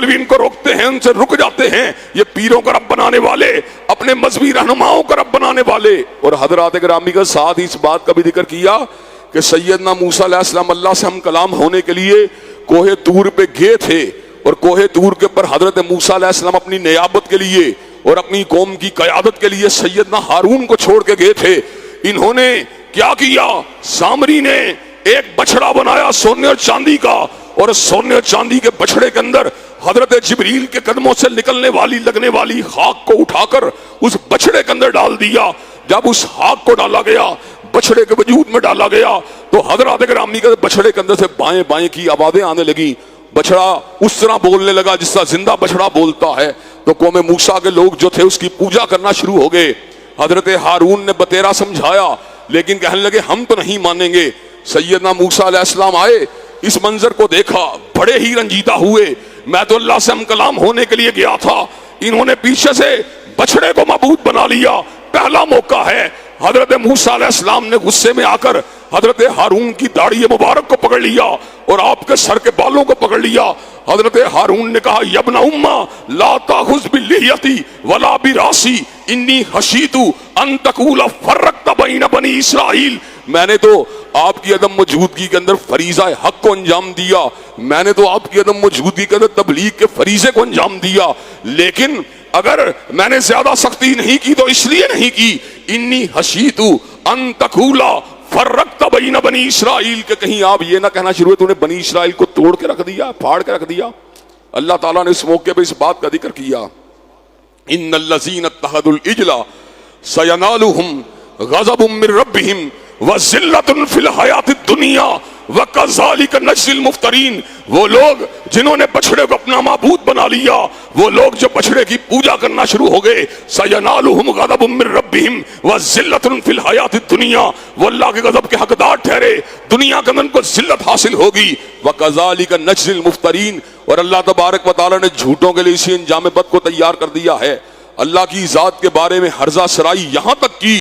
भी इनको रोकते हैं, उनसे रुक जाते हैं। ये पीरों का रब बनाने वाले, अपने मजहबी रहनुमाओं का रब बनाने वाले। और हजरात गिरामी का साथ इस बात का भी जिक्र किया कि सैयदना मूसा अलैहिस्सलाम अल्लाह से हम कलाम होने के लिए कोहे तूर पे गए थे, और कोहे तूर के ऊपर हजरत मूसा अलैहिस्सलाम अपनी नियाबत के लिए और अपनी कौम की क़यादत के लिए सैयदना हारून को छोड़ के गए थे। इन्होंने क्या किया? सामरी ने एक बछड़ा बनाया सोने और चांदी का, और सोने और चांदी के बछड़े के अंदर हजरत जिब्रील के कदमों से निकलने वाली लगने वाली खाक को उठाकर उस बछड़े के अंदर डाल दिया। जब उस खाक को डाला गया, बछड़े के वजूद में डाला गया, तो हजरत गिरामी के बछड़े के अंदर से बाएं बाएं की आवाजें आने लगी। बछड़ा उस तरह बोलने लगा जिस तरह जिंदा बछड़ा बोलता है। तो कौम मूसा के लोग जो थे उसकी पूजा करना शुरू हो गए। हजरत हारून ने बतेरा समझाया, लेकिन कहने लगे हम तो नहीं मानेंगे। सैयदना मूसा अलैहिस्सलाम आए, इस मंजर को देखा, बड़े ही रंजीदा हुए। मैं तो अल्लाह से हम कलाम होने के लिए गया था, इन्होंने पीछे से बछड़े को मबूद बना लिया, पहला मौका है। हजरत मूसा अलैहिस्सलाम ने गुस्से में आकर हजरत हारून की दाढ़ी मुबारक को पकड़ लिया और आपके सर के बालों को पकड़ लिया। हजरत हारून ने कहा, यब्ना उम्मा ला ताखुज़ बिल्लिहयती वला बिरासी इन्नी खशीतु अन तकूला फर्रक़्त बैन बनी इसराइल। मैंने तो आपकी अदम मौजूदगी के अंदर फरीजा हक को अंजाम दिया, मैंने तो आपकी अदम मौजूदगी के अंदर तबलीग के फरीजे को अंजाम दिया, लेकिन अगर मैंने ज्यादा सख्ती नहीं की तो इसलिए नहीं की, इन्नी हशीतु अन तकूला फर्रक़्त बैन बनी इसराइल, के कहीं आप ये ना कहना शुरू हुए तूने बनी इसराइल को तोड़ के रख दिया, फाड़ के रख दिया। अल्लाह ताला ने इस मौके पर इस बात का जिक्र किया, इन्नल्लज़ीना इत्तख़ज़ुल इजला सयनालुहुम ग़ज़बुम मिर रब्बिहिम व ज़िल्लतुन फ़िल हयातिद दुनिया व कज़ालिका नज्ज़िल मुफ़्तरीन। वो लोग जिन्होंने बछड़े को अपना माबूद बना लिया, वो लोग जो बछड़े की पूजा करना शुरू हो गए, सयनालुहुम ग़ज़बुम मिर रब्बिहिम व ज़िल्लतुन फ़िल हयातिद दुनिया, वो अल्लाह के गज़ब के हकदार ठहरे, दुनिया के अंदर उनको ज़िल्लत हासिल होगी। व कज़ालिका नज्ज़िल मुफ़्तरीन, और अल्लाह तबारक व तआला ने झूठों के लिए इसी अंजाम बद को तैयार कर दिया है। अल्लाह की ज़ात के बारे में हर्जा सराई यहाँ तक की